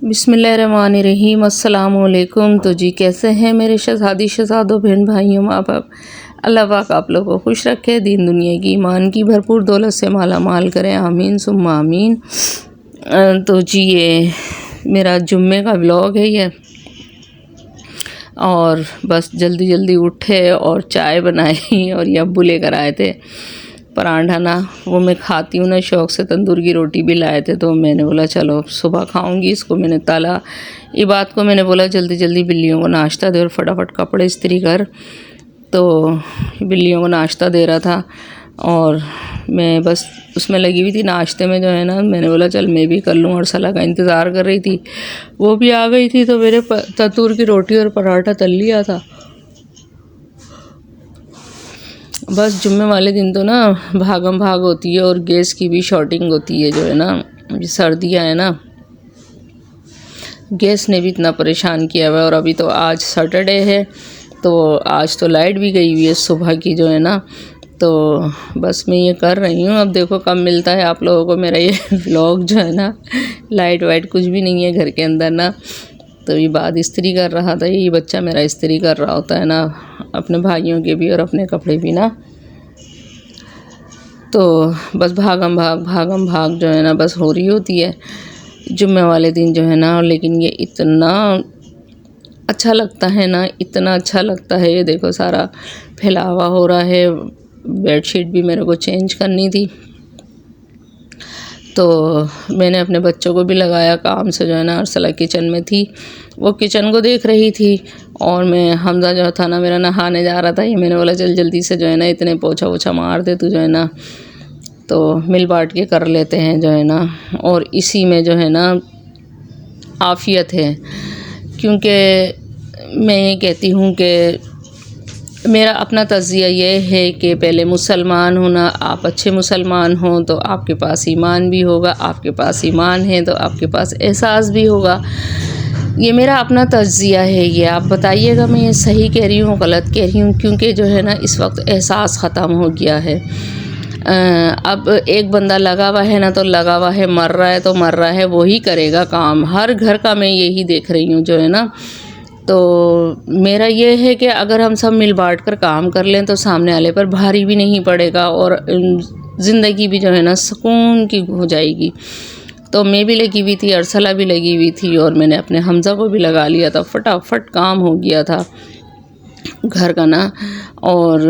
बिस्मिल्लाहिर्रहमानिर्रहीम। अस्सलाम वालेकुम। तो जी कैसे हैं मेरे शहज़ादों बहन भाइयों माँ बाप। अल्लाह पाक आप लोगों को खुश रखे, दीन दुनिया की ईमान की भरपूर दौलत से माला माल करें, आमीन सुम्मा आमीन। तो जी ये मेरा जुम्मे का व्लॉग है ये, और बस जल्दी जल्दी उठे और चाय बनाई और ये अब्बू लेकर आए थे पराठा ना, वो मैं खाती हूँ ना शौक़ से। तंदूर की रोटी भी लाए थे तो मैंने बोला चलो सुबह खाऊंगी इसको। मैंने ताला ये बात को मैंने बोला जल्दी जल्दी बिल्लियों को नाश्ता दे और फटाफट कपड़े इस्त्री कर। तो बिल्लियों को नाश्ता दे रहा था और मैं बस उसमें लगी हुई थी नाश्ते में जो है ना। मैंने बोला चल मैं भी कर लूँ, अरसला का इंतज़ार कर रही थी, वो भी आ गई थी तो मेरे तंदूर की रोटी और पराठा तल लिया था। बस जुम्मे वाले दिन तो ना भागम भाग होती है और गैस की भी शॉर्टिंग होती है जो है ना। सर्दियाँ है ना, गैस ने भी इतना परेशान किया हुआ है। और अभी तो आज सैटरडे है तो आज तो लाइट भी गई हुई है सुबह की जो है ना। तो बस मैं ये कर रही हूँ, अब देखो कब मिलता है आप लोगों को मेरा ये व्लॉग जो है ना। लाइट वाइट कुछ भी नहीं है घर के अंदर ना। तो ये बात इस्त्री कर रहा था, ये बच्चा मेरा इस्त्री कर रहा होता है ना, अपने भाइयों के भी और अपने कपड़े भी ना। तो बस भागम भाग जो है ना बस हो रही होती है जुम्मे वाले दिन जो है ना। लेकिन ये इतना अच्छा लगता है ना, इतना अच्छा लगता है। ये देखो सारा फैलावा हो रहा है, बेडशीट भी मेरे को चेंज करनी थी तो मैंने अपने बच्चों को भी लगाया काम से जो है ना। अरसला किचन में थी, वो किचन को देख रही थी और मैं हमजा जो था ना मेरा नहाने जा रहा था। ये मैंने बोला चल जल्दी से जो है ना इतने पोछा वोछा मार दे तू जो है ना, तो मिल बांट के कर लेते हैं जो है ना। और इसी में जो है ना आफ़ियत है, क्योंकि मैं ये कहती हूँ कि मेरा अपना तज़िया ये है कि पहले मुसलमान होना, आप अच्छे मुसलमान हों तो आपके पास ईमान भी होगा, आपके पास ईमान है तो आपके पास एहसास भी होगा। ये मेरा अपना तज़िया है, ये आप बताइएगा मैं ये सही कह रही हूँ गलत कह रही हूँ। क्योंकि जो है ना इस वक्त एहसास ख़त्म हो गया है। अब एक बंदा लगा हुआ है ना तो लगा हुआ है, मर रहा है तो मर रहा है, वही करेगा काम। हर घर का मैं यही देख रही हूँ जो है ना। तो मेरा ये है कि अगर हम सब मिल बांट कर काम कर लें तो सामने वाले पर भारी भी नहीं पड़ेगा और ज़िंदगी भी जो है ना सुकून की हो जाएगी। तो मैं भी लगी हुई थी, अरसला भी लगी हुई थी और मैंने अपने हमजा को भी लगा लिया था। फटाफट काम हो गया था घर का ना। और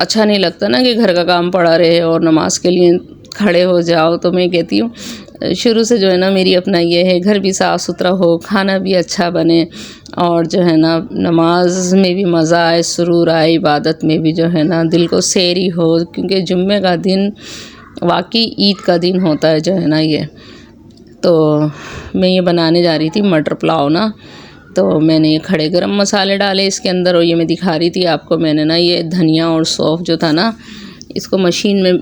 अच्छा नहीं लगता ना कि घर का काम पड़ा रहे और नमाज के लिए खड़े हो जाओ। तो मैं कहती हूँ शुरू से जो है ना मेरी अपना ये है, घर भी साफ़ सुथरा हो, खाना भी अच्छा बने और जो है ना नमाज में भी मज़ा आए, सुरूर आए, इबादत में भी जो है ना दिल को सैरी हो। क्योंकि जुम्मे का दिन वाकई ईद का दिन होता है जो है ना ये। तो मैं ये बनाने जा रही थी मटर पुलाव ना। तो मैंने ये खड़े गरम मसाले डाले इसके अंदर और ये मैं दिखा रही थी आपको। मैंने ना ये धनिया और सौंफ जो था ना इसको मशीन में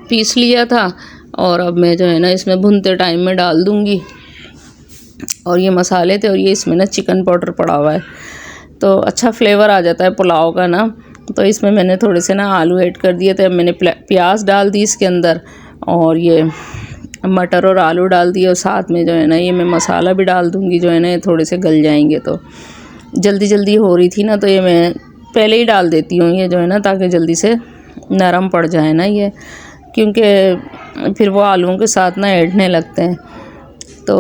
पीस लिया था और अब मैं जो है ना इसमें भुनते टाइम में डाल दूँगी। और ये मसाले थे और ये इसमें ना चिकन पाउडर पड़ा हुआ है तो अच्छा फ्लेवर आ जाता है पुलाव का ना। तो इसमें मैंने थोड़े से ना आलू ऐड कर दिए थे। मैंने प्याज डाल दी इसके अंदर और ये मटर और आलू डाल दिए और साथ में जो है ना ये मैं मसाला भी डाल दूँगी जो है ना। ये थोड़े से गल जाएंगे तो जल्दी जल्दी हो रही थी ना तो ये मैं पहले ही डाल देती हूँ ये जो है ना, ताकि जल्दी से नरम पड़ जाए ना ये, क्योंकि फिर वो आलूओं के साथ ना ऐडने लगते हैं। तो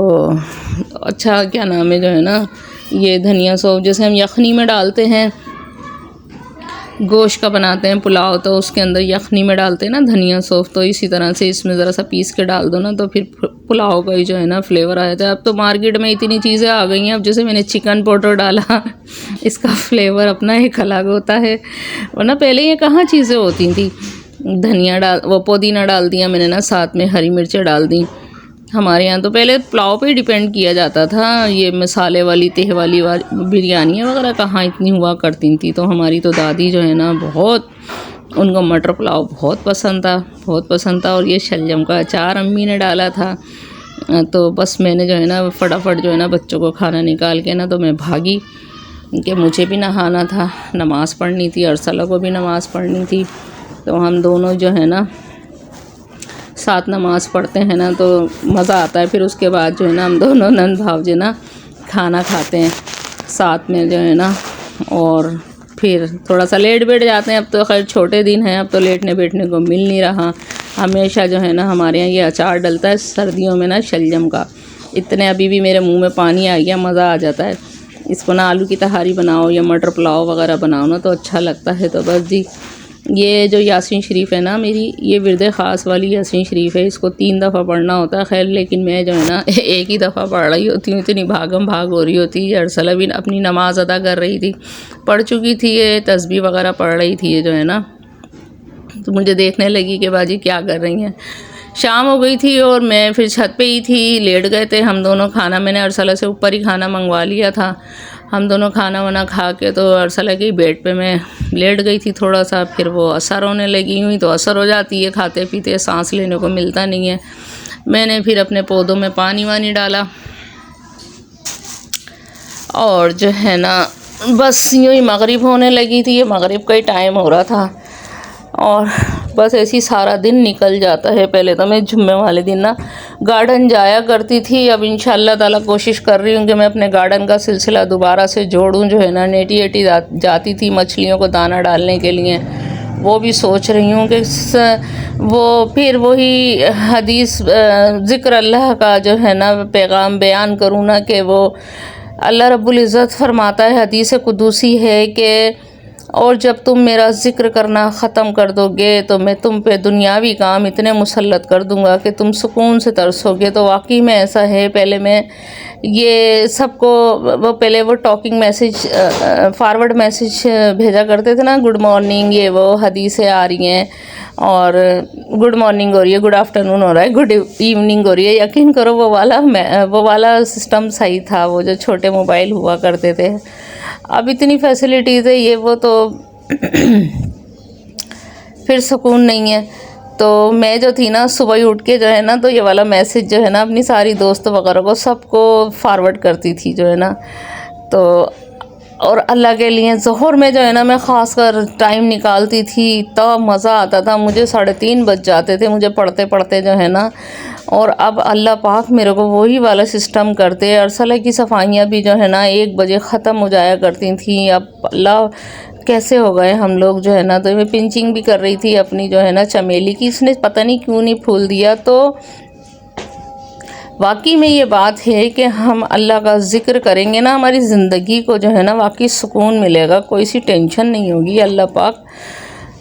अच्छा क्या नाम है जो है ना ये धनिया सौंफ जैसे हम यखनी में डालते हैं, गोश्त का बनाते हैं पुलाव तो उसके अंदर यखनी में डालते हैं ना धनिया सौंफ, तो इसी तरह से इसमें ज़रा सा पीस के डाल दो ना तो फिर पुलाव का ही जो है ना फ्लेवर आ जाता है। अब तो मार्केट में इतनी चीज़ें आ गई हैं, अब जैसे मैंने चिकन पाउडर डाला इसका फ्लेवर अपना एक अलग होता है, वरना पहले ये कहाँ चीज़ें होती थी। धनिया डाल वो पुदीना डाल दिया मैंने ना, साथ में हरी मिर्चें डाल दी। हमारे यहाँ तो पहले पुलाव पे ही डिपेंड किया जाता था, ये मसाले वाली तह वाली बिरयानियाँ वगैरह कहाँ इतनी हुआ करती थी। तो हमारी तो दादी जो है ना बहुत, उनको मटर पुलाव बहुत पसंद था, बहुत पसंद था। और ये शलजम का अचार अम्मी ने डाला था। तो बस मैंने जो है ना फटाफट जो है ना बच्चों को खाना निकाल के ना तो मैं भागी कि मुझे भी नहाना था, नमाज़ पढ़नी थी, अरसला को भी नमाज़ पढ़नी थी। तो हम दोनों जो है ना साथ नमाज़ पढ़ते हैं ना तो मज़ा आता है। फिर उसके बाद जो है ना हम दोनों नंद भावजे ना खाना खाते हैं साथ में जो है ना, और फिर थोड़ा सा लेट बैठ जाते हैं। अब तो खैर छोटे दिन हैं, अब तो लेटने बैठने को मिल नहीं रहा। हमेशा जो है ना हमारे यहाँ ये अचार डलता है सर्दियों में ना शलजम का। इतने अभी भी मेरे मुंह में पानी आ गया, मज़ा आ जाता है। इसको ना आलू की तहारी बनाओ या मटर पुलाव वगैरह बनाओ ना तो अच्छा लगता है। तो बस जी, ये जो यासीन शरीफ है ना मेरी, ये विरद ख़ास वाली यासीन शरीफ है। इसको 3 दफ़ा पढ़ना होता है। खैर लेकिन मैं जो है ना एक ही दफ़ा पढ़ रही होती हूँ, इतनी भागम भाग हो रही होती है। अरसला भी अपनी नमाज़ अदा कर रही थी, पढ़ चुकी थी ये, तस्बीह वगैरह पढ़ रही थी ये जो है ना। तो मुझे देखने लगी कि बाजी क्या कर रही हैं। शाम हो गई थी और मैं फिर छत पे ही थी, लेट गए थे हम दोनों। खाना मैंने अरसला से ऊपर ही खाना मंगवा लिया था। हम दोनों खाना वाना खा के तो अरसला के बेड पे मैं लेट गई थी थोड़ा सा। फिर वो असर होने लगी हुई, तो असर हो जाती है खाते पीते, सांस लेने को मिलता नहीं है। मैंने फिर अपने पौधों में पानी वानी डाला और जो है ना बस यूँ ही मगरिब होने लगी थी। ये मगरिब का ही टाइम हो रहा था और बस ऐसे ही सारा दिन निकल जाता है। पहले तो मैं जुम्मे वाले दिन ना गार्डन जाया करती थी। अब इंशाल्लाह ताला कोशिश कर रही हूँ कि मैं अपने गार्डन का सिलसिला दोबारा से जोड़ूँ। जो है ना नेटी एटी जाती थी मछलियों को दाना डालने के लिए, वो भी सोच रही हूँ कि वो फिर वही हदीस ज़िक्र अल्लाह का जो है ना पैगाम बयान करूँ ना, कि वो अल्लाह रब्बुल इज़्ज़त फरमाता है, हदीस कुदूसी है कि और जब तुम मेरा ज़िक्र करना ख़त्म कर दोगे तो मैं तुम पे दुनियावी काम इतने मुसल्लत कर दूंगा कि तुम सुकून से तरसोगे। तो वाकई में ऐसा है। पहले मैं ये सबको पहले वो टॉकिंग मैसेज फॉरवर्ड मैसेज भेजा करते थे ना, गुड मॉर्निंग, ये वो हदीसें आ रही हैं और गुड मॉर्निंग हो रही है, गुड आफ्टरनून हो रहा है, गुड इवनिंग हो रही है। यकीन करो वो वाला सिस्टम सही था, वो जो छोटे मोबाइल हुआ करते थे। अब इतनी फैसिलिटीज़ है ये वो, तो फिर सुकून नहीं है। तो मैं जो थी ना सुबह ही उठ के जो है ना तो ये वाला मैसेज जो है ना अपनी सारी दोस्त वगैरह को सबको फॉरवर्ड करती थी जो है ना। तो और अल्लाह के लिए ज़ोहर में जो है ना मैं ख़ास कर टाइम निकालती थी, तो मज़ा आता था। मुझे 3:30 बज जाते थे मुझे पढ़ते पढ़ते जो है ना। और अब अल्लाह पाक मेरे को वही वाला सिस्टम करते। अरसला की सफाइयाँ भी जो है ना 1 बजे ख़त्म हो जाया करती थी। अब अल्लाह कैसे हो गए हम लोग जो है ना। तो मैं पिंचिंग भी कर रही थी अपनी जो है ना चमेली की, इसने पता नहीं क्यों नहीं फूल दिया। तो वाकई में ये बात है कि हम अल्लाह का ज़िक्र करेंगे ना, हमारी ज़िंदगी को जो है ना वाकई सुकून मिलेगा, कोई सी टेंशन नहीं होगी। अल्लाह पाक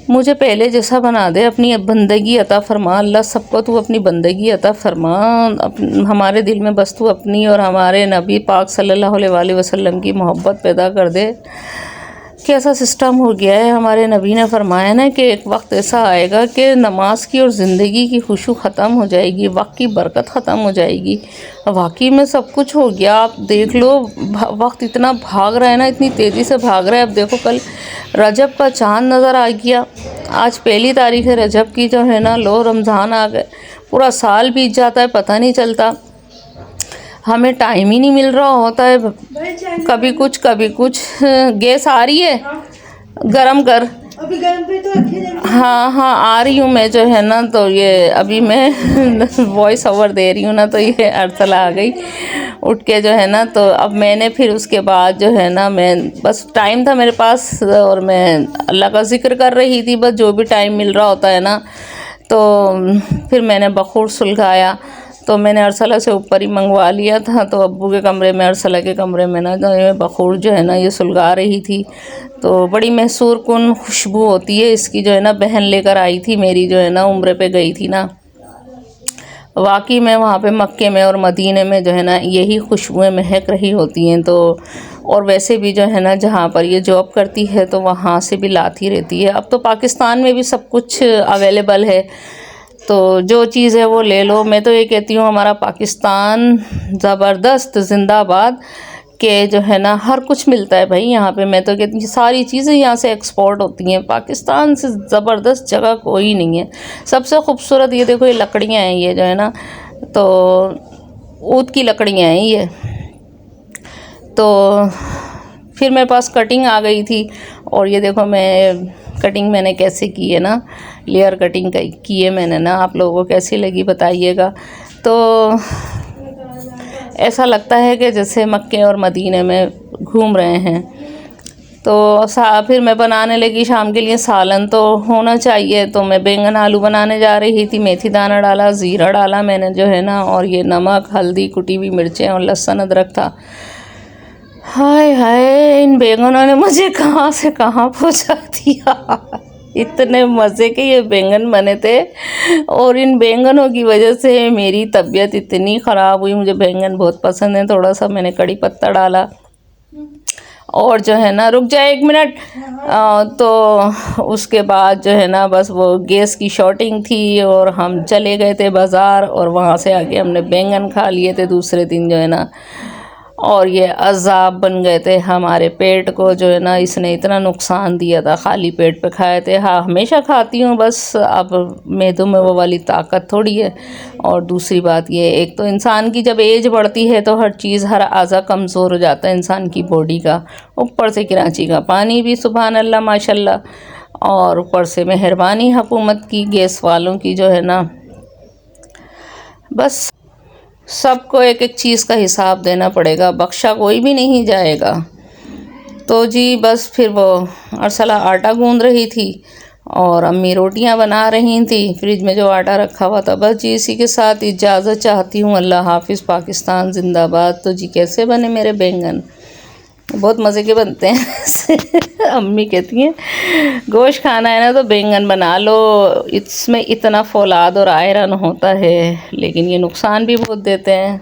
मुझे पहले जैसा बना दे, अपनी बंदगी अता फरमा। अल्लाह सबको तू अपनी बंदगी अता फरमा। हमारे दिल में बस तू अपनी और हमारे नबी पाक सल्लल्लाहु अलैहि वसल्लम की मोहब्बत पैदा कर दे। कैसा सिस्टम हो गया है। हमारे नबी ने फरमाया ना कि एक वक्त ऐसा आएगा कि नमाज की और ज़िंदगी की खुशू ख़त्म हो जाएगी, वक्त की बरकत ख़त्म हो जाएगी। वाकई में सब कुछ हो गया। आप देख लो वक्त इतना भाग रहा है ना, इतनी तेज़ी से भाग रहा है। अब देखो कल रजब का चाँद नज़र आ गया, आज 1 तारीख़ है रजब की जो है ना। लो रमज़ान आ गए, पूरा साल बीत जाता है पता नहीं चलता। हमें टाइम ही नहीं मिल रहा होता है, कभी कुछ कभी कुछ। गैस आ रही है, गरम कर। अभी गरम पे तो हाँ आ रही हूँ मैं जो है ना। तो ये अभी मैं वॉइस ओवर दे रही हूँ ना, तो ये अरसला आ गई उठ के जो है ना। तो अब मैंने फिर उसके बाद जो है ना मैं बस टाइम था मेरे पास और मैं अल्लाह का ज़िक्र कर रही थी, बस जो भी टाइम मिल रहा होता है ना। तो फिर मैंने बखूर सुलगाया, तो मैंने अरसला से ऊपर ही मंगवा लिया था। तो अब्बू के कमरे में, अरसला के कमरे में ना तो बखूर जो है ना ये सुलगा रही थी। तो बड़ी महसूर कुन खुशबू होती है इसकी जो है ना। बहन लेकर आई थी मेरी जो है ना, उम्रे पे गई थी ना। वाकई में वहाँ पे मक्के में और मदीने में जो है ना यही खुशबुएं महक रही होती हैं। तो और वैसे भी जो है ना जहाँ पर ये जॉब करती है तो वहाँ से भी लाती रहती है। अब तो पाकिस्तान में भी सब कुछ अवेलेबल है, तो जो चीज़ है वो ले लो। मैं तो ये कहती हूँ हमारा पाकिस्तान ज़बरदस्त जिंदाबाद, के जो है ना हर कुछ मिलता है भाई यहाँ पे। मैं तो कहती हूँ सारी चीज़ें यहाँ से एक्सपोर्ट होती हैं। पाकिस्तान से ज़बरदस्त जगह कोई नहीं है। सबसे खूबसूरत ये देखो ये लकड़ियाँ हैं ये जो है ना, तो ऊद की लकड़ियाँ हैं ये। तो फिर मेरे पास कटिंग आ गई थी और ये देखो मैं कटिंग मैंने कैसे की है ना, लेयर कटिंग की है मैंने ना, आप लोगों को कैसी लगी बताइएगा। तो ऐसा लगता है कि जैसे मक्के और मदीने में घूम रहे हैं। तो फिर मैं बनाने लगी शाम के लिए सालन तो होना चाहिए, तो मैं बैंगन आलू बनाने जा रही थी। मेथी दाना डाला, ज़ीरा डाला मैंने जो है ना, और ये नमक, हल्दी, कुटी हुई मिर्चें और लहसुन अदरक था। हाय हाय, इन बैंगनों ने मुझे कहाँ से कहाँ पहुँचा दिया। इतने मज़े के ये बैंगन बने थे, और इन बैंगनों की वजह से मेरी तबीयत इतनी ख़राब हुई। मुझे बैंगन बहुत पसंद है। थोड़ा सा मैंने कड़ी पत्ता डाला, और जो है ना, रुक जाए 1 मिनट। तो उसके बाद जो है ना, बस वो गैस की शॉर्टिंग थी और हम चले गए थे बाज़ार, और वहाँ से आके हमने बैंगन खा लिए थे दूसरे दिन जो है ना। और ये अज़ाब बन गए थे हमारे पेट को जो है ना, इसने इतना नुकसान दिया था। खाली पेट पे खाए थे। हाँ, हमेशा खाती हूँ, बस अब मैदों में वो वाली ताकत थोड़ी है। और दूसरी बात ये, एक तो इंसान की जब एज बढ़ती है तो हर चीज़, हर आज़ा कमज़ोर हो जाता है इंसान की बॉडी का। ऊपर से कराची का पानी भी सुभान अल्लाह माशाल्लाह, और ऊपर से मेहरबानी हुकूमत की, गैस वालों की जो है ना। बस सबको एक एक चीज़ का हिसाब देना पड़ेगा, बख्शा कोई भी नहीं जाएगा। तो जी बस फिर वो अरसला आटा गूंद रही थी और अम्मी रोटियां बना रही थी, फ्रिज में जो आटा रखा हुआ था। बस जी इसी के साथ इजाज़त चाहती हूँ। अल्लाह हाफिज़, पाकिस्तान जिंदाबाद। तो जी कैसे बने मेरे बैंगन? बहुत मज़े के बनते हैं। अम्मी कहती हैं गोश्त खाना है ना तो बैंगन बना लो, इसमें इतना फौलाद और आयरन होता है, लेकिन ये नुकसान भी बहुत देते हैं।